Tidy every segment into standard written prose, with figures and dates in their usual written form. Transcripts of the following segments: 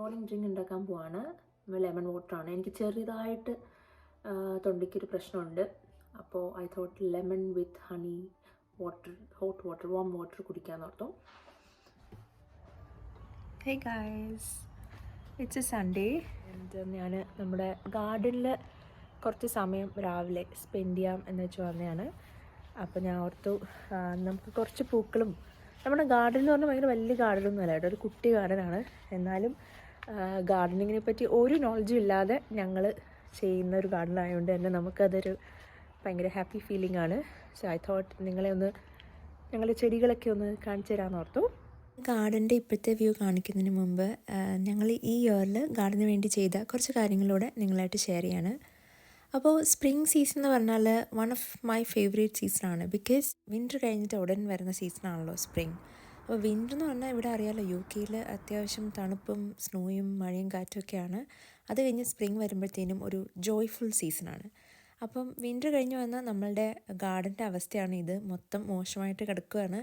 Morning drink ഉണ്ടാക്കാൻ പോവാണ്. Lemon വാട്ടറാണ്. എനിക്ക് ചെറുതായിട്ട് തൊണ്ടയ്ക്കൊരു പ്രശ്നമുണ്ട്. അപ്പോൾ I thought lemon with honey water, hot water, warm water കുടിക്കാമെന്ന് ഓർത്തു. Hey guys, it's a Sunday and ഞാൻ നമ്മുടെ ഗാർഡനിൽ കുറച്ച് സമയം രാവിലെ സ്പെൻഡ് ചെയ്യാം എന്ന് വെച്ച് വന്നതാണ്. അപ്പോൾ ഞാൻ ഓർത്തു നമുക്ക് കുറച്ച് പൂക്കളും, നമ്മുടെ ഗാർഡൻ എന്ന് പറഞ്ഞാൽ ഭയങ്കര വലിയ ഗാർഡനൊന്നും അല്ല കേട്ടോ, ഒരു കുട്ടി ഗാർഡനാണ്. എന്നാലും ഗാർഡനിങ്ങിനെ പറ്റി ഒരു നോളജും ഇല്ലാതെ ഞങ്ങൾ ചെയ്യുന്ന ഒരു ഗാർഡൻ ആയതുകൊണ്ട് തന്നെ നമുക്കതൊരു ഭയങ്കര ഹാപ്പി ഫീലിംഗ് ആണ്. സോ ഐ തോട്ട് നിങ്ങളെ ഒന്ന് ഞങ്ങളുടെ ചെടികളൊക്കെ ഒന്ന് കാണിച്ചു തരാമെന്ന് ഓർത്തു. ഗാർഡൻ്റെ ഇപ്പോഴത്തെ വ്യൂ കാണിക്കുന്നതിന് മുമ്പ് ഞങ്ങൾ ഈ ഇയറിൽ ഗാർഡന് വേണ്ടി ചെയ്ത കുറച്ച് കാര്യങ്ങളൂടെ നിങ്ങളായിട്ട് ഷെയർ ചെയ്യാണ്. അപ്പോൾ സ്പ്രിംഗ് സീസൺ എന്ന് പറഞ്ഞാൽ വൺ ഓഫ് മൈ ഫേവറേറ്റ് സീസണാണ്. ബിക്കോസ് വിൻ്റർ കഴിഞ്ഞിട്ട് ഉടൻ വരുന്ന സീസണാണല്ലോ സ്പ്രിംഗ്. അപ്പോൾ വിൻ്റർ എന്ന് പറഞ്ഞാൽ ഇവിടെ അറിയാമല്ലോ, UK അത്യാവശ്യം തണുപ്പും സ്നോയും മഴയും കാറ്റും ഒക്കെയാണ്. അത് കഴിഞ്ഞ് സ്പ്രിംഗ് വരുമ്പോഴത്തേനും ഒരു ജോയ്ഫുൾ സീസണാണ്. അപ്പം വിൻ്റർ കഴിഞ്ഞ് വന്ന നമ്മളുടെ ഗാർഡൻ്റെ അവസ്ഥയാണ് ഇത്. മൊത്തം മോശമായിട്ട് കിടക്കുകയാണ്.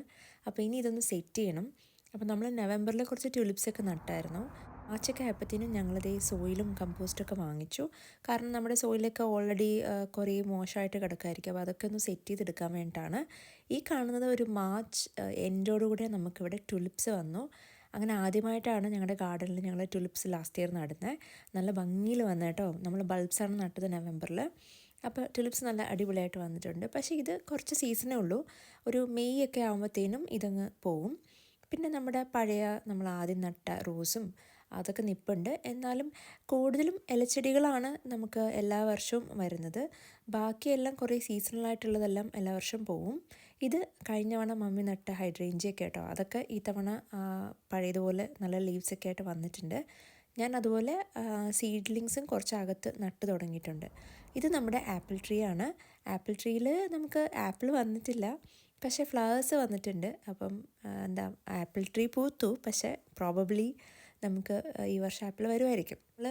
അപ്പോൾ ഇനി ഇതൊന്ന് സെറ്റ് ചെയ്യണം. അപ്പോൾ നമ്മൾ നവംബറിൽ കുറച്ച് ട്യൂലിപ്സൊക്കെ നട്ടായിരുന്നു. മാർച്ചൊക്കെ ആയപ്പോഴത്തേനും ഞങ്ങളിത് സോയിലും കമ്പോസ്റ്റൊക്കെ വാങ്ങിച്ചു. കാരണം നമ്മുടെ സോയിലൊക്കെ ഓൾറെഡി കുറേ മോശമായിട്ട് കിടക്കുമായിരിക്കും. അപ്പോൾ അതൊക്കെ ഒന്ന് സെറ്റ് ചെയ്തെടുക്കാൻ വേണ്ടിയിട്ടാണ്. ഈ കാണുന്നത് ഒരു മാർച്ച് എൻഡോടുകൂടെ നമുക്കിവിടെ ട്യൂലിപ്സ് വന്നു. അങ്ങനെ ആദ്യമായിട്ടാണ് ഞങ്ങളുടെ ഗാർഡനിൽ ഞങ്ങൾ ട്യൂലിപ്സ് ലാസ്റ്റ് ഇയർ നടുന്നത്. നല്ല ഭംഗിയിൽ വന്നു കേട്ടോ. നമ്മൾ ബൾബ്സാണ് നട്ടത് നവംബറിൽ. അപ്പോൾ ട്യൂലിപ്സ് നല്ല അടിപൊളിയായിട്ട് വന്നിട്ടുണ്ട്. പക്ഷേ ഇത് കുറച്ച് സീസണേ ഉള്ളൂ. ഒരു മെയ് ഒക്കെ ആകുമ്പോഴത്തേനും ഇതങ്ങ് പോവും. പിന്നെ നമ്മുടെ പഴയ നമ്മൾ ആദ്യം നട്ട റോസും അതൊക്കെ നിൽപ്പുണ്ട്. എന്നാലും കൂടുതലും ഇലച്ചെടികളാണ് നമുക്ക് എല്ലാ വർഷവും വരുന്നത്. ബാക്കിയെല്ലാം കുറേ സീസണലായിട്ടുള്ളതെല്ലാം എല്ലാ വർഷവും പോവും. ഇത് കഴിഞ്ഞ തവണ മമ്മി നട്ട ഹൈഡ്രേഞ്ചിയൊക്കെ കേട്ടോ. അതൊക്കെ ഈ തവണ പഴയതുപോലെ നല്ല ലീവ്സൊക്കെ ആയിട്ട് വന്നിട്ടുണ്ട്. ഞാൻ അതുപോലെ സീഡ്ലിങ്സും കുറച്ചകത്ത് നട്ട് തുടങ്ങിയിട്ടുണ്ട്. ഇത് നമ്മുടെ ആപ്പിൾ ട്രീ ആണ്. ആപ്പിൾ ട്രീയിൽ നമുക്ക് ആപ്പിൾ വന്നിട്ടില്ല, പക്ഷേ ഫ്ലവേഴ്സ് വന്നിട്ടുണ്ട്. അപ്പം എന്താ, ആപ്പിൾ ട്രീ പൂത്തു, പക്ഷേ പ്രോബബ്ലി നമുക്ക് ഈ വർഷം ആപ്പിൾ വരുമായിരിക്കും. നമ്മൾ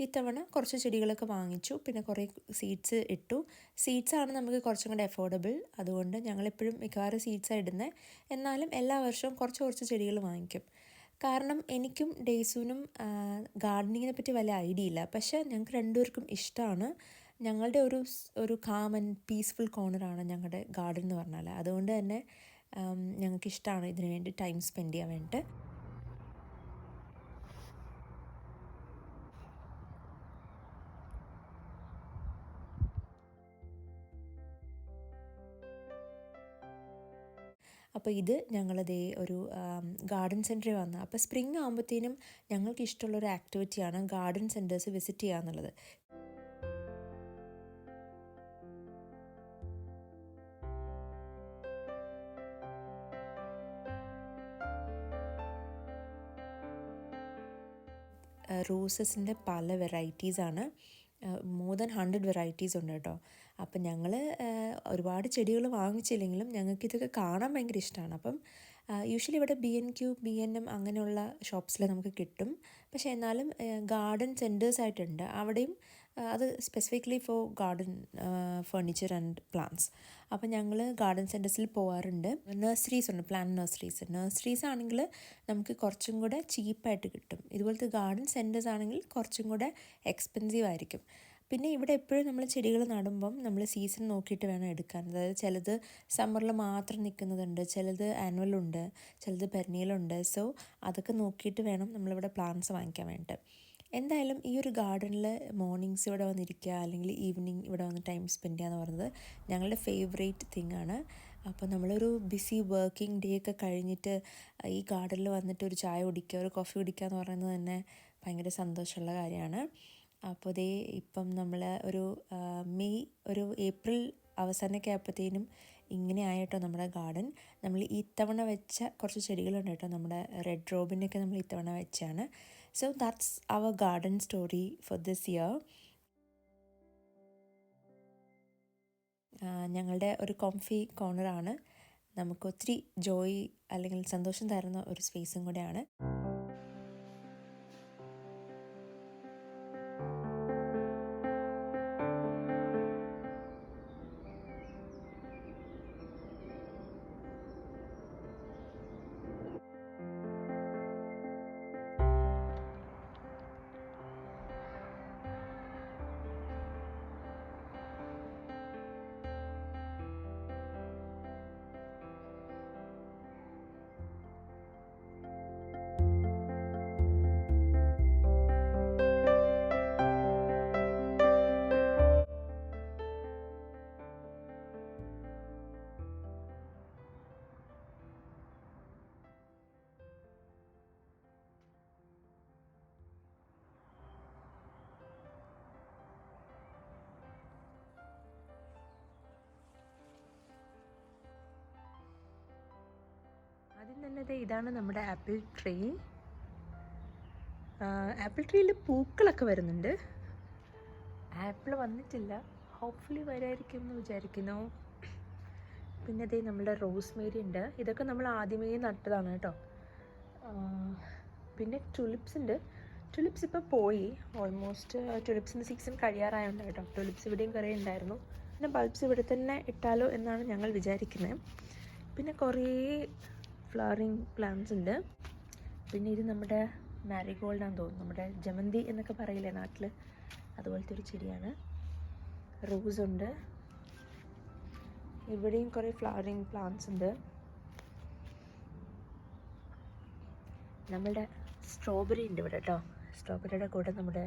ഇത്തവണ കുറച്ച് ചെടികളൊക്കെ വാങ്ങിച്ചു, പിന്നെ കുറേ സീഡ്സ് ഇട്ടു. സീഡ്സാണ് നമുക്ക് കുറച്ചും കൂടെ അഫോർഡബിൾ. അതുകൊണ്ട് ഞങ്ങളെപ്പോഴും മിക്കവാറും സീഡ്സാണ് ഇടുന്നത്. എന്നാലും എല്ലാ വർഷവും കുറച്ച് ചെടികൾ വാങ്ങിക്കും. കാരണം എനിക്കും ഡേയ്സൂനും ഗാർഡനിങ്ങിനെ പറ്റി വലിയ ഐഡിയ ഇല്ല. പക്ഷേ ഞങ്ങൾക്ക് രണ്ടുപേർക്കും ഇഷ്ടമാണ്. ഞങ്ങളുടെ ഒരു കാം ആൻഡ് പീസ്ഫുൾ കോർണറാണ് ഞങ്ങളുടെ ഗാർഡൻ എന്ന് പറഞ്ഞാൽ. അതുകൊണ്ട് തന്നെ ഞങ്ങൾക്ക് ഇഷ്ടമാണ് ഇതിനു വേണ്ടി ടൈം സ്പെൻഡ് ചെയ്യാൻ വേണ്ടിയിട്ട്. അപ്പോൾ ഇത് ഞങ്ങളതേ ഒരു ഗാർഡൻ സെൻറ്ററിൽ വന്ന. അപ്പോൾ സ്പ്രിംഗ് ആകുമ്പോഴത്തേനും ഞങ്ങൾക്ക് ഇഷ്ടമുള്ളൊരു ആക്ടിവിറ്റിയാണ് ഗാർഡൻ സെൻറ്റേഴ്സ് വിസിറ്റ് ചെയ്യുക എന്നുള്ളത്. റോസസിൻ്റെ പല വെറൈറ്റീസാണ്. മോർ ദാൻ 100 വെറൈറ്റീസ് ഉണ്ട് കേട്ടോ. അപ്പം ഞങ്ങൾ ഒരുപാട് ചെടികൾ വാങ്ങിച്ചില്ലെങ്കിലും ഞങ്ങൾക്കിതൊക്കെ കാണാൻ ഭയങ്കര ഇഷ്ടമാണ്. അപ്പം യൂഷ്വലി ഇവിടെ B&Q, B&M അങ്ങനെയുള്ള ഷോപ്സിൽ നമുക്ക് കിട്ടും. പക്ഷേ എന്നാലും ഗാർഡൻ സെൻറ്റേഴ്സായിട്ടുണ്ട്. അവിടെയും അത് specifically four garden furniture and plants. അപ്പം ഞങ്ങൾ ഗാർഡൻ സെൻറ്റേഴ്സിൽ പോകാറുണ്ട്. നഴ്സറീസ് ഉണ്ട്, പ്ലാന്റ് നഴ്സറീസ്. നഴ്സറീസ് ആണെങ്കിൽ നമുക്ക് കുറച്ചും കൂടെ ചീപ്പായിട്ട് കിട്ടും. ഇതുപോലത്തെ ഗാർഡൻ സെൻറ്റേഴ്സ് ആണെങ്കിൽ കുറച്ചും കൂടെ എക്സ്പെൻസീവ് ആയിരിക്കും. പിന്നെ ഇവിടെ എപ്പോഴും നമ്മൾ ചെടികൾ നടുമ്പം നമ്മൾ സീസൺ നോക്കിയിട്ട് വേണം എടുക്കാൻ. അതായത് ചിലത് സമ്മറിൽ മാത്രം നിൽക്കുന്നതുണ്ട്, ചിലത് ആനുവലുണ്ട്, ചിലത് പെരനിയലുണ്ട്. സോ അതൊക്കെ നോക്കിയിട്ട് വേണം നമ്മളിവിടെ പ്ലാന്റ്സ് വാങ്ങിക്കാൻ വേണ്ടിയിട്ട്. എന്തായാലും ഈ ഒരു ഗാർഡനിൽ മോർണിംഗ്സ് ഇവിടെ വന്നിരിക്കുക, അല്ലെങ്കിൽ ഈവനിങ് ഇവിടെ വന്ന് ടൈം സ്പെൻഡ് ചെയ്യുക എന്ന് പറയുന്നത് ഞങ്ങളുടെ ഫേവറേറ്റ് തിങ് ആണ്. അപ്പോൾ നമ്മളൊരു ബിസി വർക്കിംഗ് ഡേ ഒക്കെ കഴിഞ്ഞിട്ട് ഈ ഗാർഡനിൽ വന്നിട്ട് ഒരു ചായ കുടിക്കുക, ഒരു കോഫി കുടിക്കുക എന്ന് പറയുന്നത് തന്നെ ഭയങ്കര സന്തോഷമുള്ള കാര്യമാണ്. അപ്പോൾ ദേ ഇപ്പം നമ്മൾ ഒരു ഏപ്രിൽ അവസാനമൊക്കെ ആയപ്പോഴത്തേനും ഇങ്ങനെ ആയിട്ടോ നമ്മുടെ ഗാർഡൻ. നമ്മൾ ഇത്തവണ വെച്ച കുറച്ച് ചെടികളുണ്ട് കേട്ടോ. നമ്മുടെ റെഡ് റോബിനൊക്കെ നമ്മൾ ഇത്തവണ വെച്ചാണ്. So that's our garden story for this year. ഞങ്ങളുടെ ഒരു കോംഫി കോർണറാണ്. നമുക്ക് ഒത്തിരി ജോയ് അല്ലെങ്കിൽ സന്തോഷം തരുന്ന ഒരു സ്പേസും കൂടെയാണ്. പിന്നെ ഇതാണ് നമ്മുടെ ആപ്പിൾ ട്രീ. ആപ്പിൾ ട്രീയിൽ പൂക്കളൊക്കെ വരുന്നുണ്ട്. ആപ്പിൾ വന്നിട്ടില്ല, ഹോപ്പ്ഫുള്ളി വരുമായിരിക്കും എന്ന് വിചാരിക്കുന്നു. പിന്നെ അതേ നമ്മുടെ റോസ്മേരി ഉണ്ട്. ഇതൊക്കെ നമ്മൾ ആദ്യമേ നട്ടതാണ് കേട്ടോ. പിന്നെ ടുലിപ്സ് ഉണ്ട്. ടുലിപ്സ് ഇപ്പോൾ പോയി, ഓൾമോസ്റ്റ് ടുലിപ്സിൻ്റെ സീസൺ കഴിയാറായുണ്ട് കേട്ടോ. ടുലിപ്സ് ഇവിടെയും കുറേ ഉണ്ടായിരുന്നു. പിന്നെ ബൾബ്സ് ഇവിടെ തന്നെ ഇട്ടാലോ എന്നാണ് ഞങ്ങൾ വിചാരിക്കുന്നത്. പിന്നെ കുറേ ഫ്ലവറിങ് പ്ലാന്റ്സ് ഉണ്ട്. പിന്നെ ഇത് നമ്മുടെ മാരിഗോൾഡാന്ന് തോന്നുന്നു, നമ്മുടെ ജമന്തി എന്നൊക്കെ പറയില്ലേ നാട്ടിൽ, അതുപോലത്തെ ഒരു ചെടിയാണ്. റോസ് ഉണ്ട്. ഇവിടെയും കുറേ ഫ്ലവറിങ് പ്ലാന്റ്സ് ഉണ്ട്. നമ്മളുടെ സ്ട്രോബെറി ഉണ്ട് ഇവിടെ കേട്ടോ. സ്ട്രോബെറിയുടെ കൂടെ നമ്മുടെ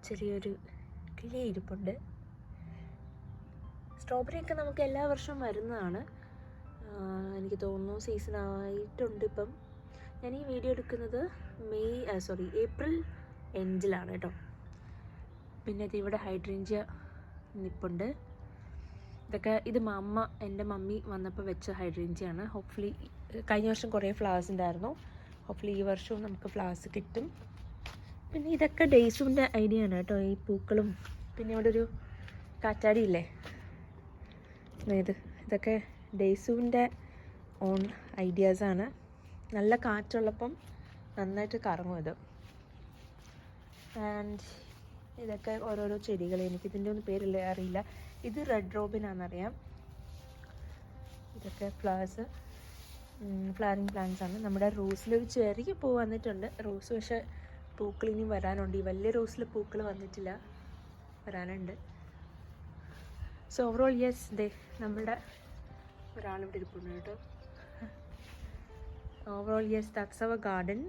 ചെറിയൊരു കിളി ഇരിപ്പുണ്ട്. സ്ട്രോബെറിയൊക്കെ നമുക്ക് എല്ലാ വർഷവും വരുന്നതാണ്. എനിക്ക് തോന്നുന്നു സീസൺ ആയിട്ടുണ്ട് ഇപ്പം. ഞാൻ ഈ വീഡിയോ എടുക്കുന്നത് ഏപ്രിൽ എൻഡിലാണ് കേട്ടോ. പിന്നെ ഇവിടെ ഹൈഡ്രേഞ്ചിയ നിപ്പുണ്ട്. ഇത് എൻ്റെ മമ്മി വന്നപ്പോൾ വെച്ച ഹൈഡ്രേഞ്ചിയാണ്. ഹോപ്പ്ഫുള്ളി കഴിഞ്ഞ വർഷം കുറേ ഫ്ലവേഴ്സ് ഉണ്ടായിരുന്നു. ഹോപ്പ്ഫുള്ളി ഈ വർഷവും നമുക്ക് ഫ്ലവേഴ്സ് കിട്ടും. പിന്നെ ഇതൊക്കെ ഡേയ്സുവിൻ്റെ ഐഡിയ ആണ് കേട്ടോ, ഈ പൂക്കളും. പിന്നെ ഇവിടെ ഒരു കാറ്റാടി ഇല്ലേ, ഇതൊക്കെ ഡേയ്സുവിൻ്റെ ഓൺ ഐഡിയാസാണ്. നല്ല കാറ്റുള്ളപ്പം നന്നായിട്ട് കറങ്ങും ഇത്. ആൻഡ് ഇതൊക്കെ ഓരോരോ ചെടികൾ, എനിക്കിതിൻ്റെ ഒന്നും പേരില്ല, അറിയില്ല. ഇത് റെഡ് റോബിനാണെന്നറിയാം. ഇതൊക്കെ ഫ്ലവറിങ് പ്ലാന്റ്സ് ആണ്. നമ്മുടെ റോസിലൊരു ചെറിയ പൂ വന്നിട്ടുണ്ട്. റോസ് പക്ഷേ പൂക്കൾ ഇനി വരാനുണ്ട്. ഈ വലിയ റോസിൽ പൂക്കൾ വന്നിട്ടില്ല, വരാനുണ്ട്. സോ ഓവറോൾ യെസ്, നമ്മുടെ ഒരാളിവിടെ ഇരിപ്പുണ്ട് കേട്ടോ. Overall yes, that's our garden.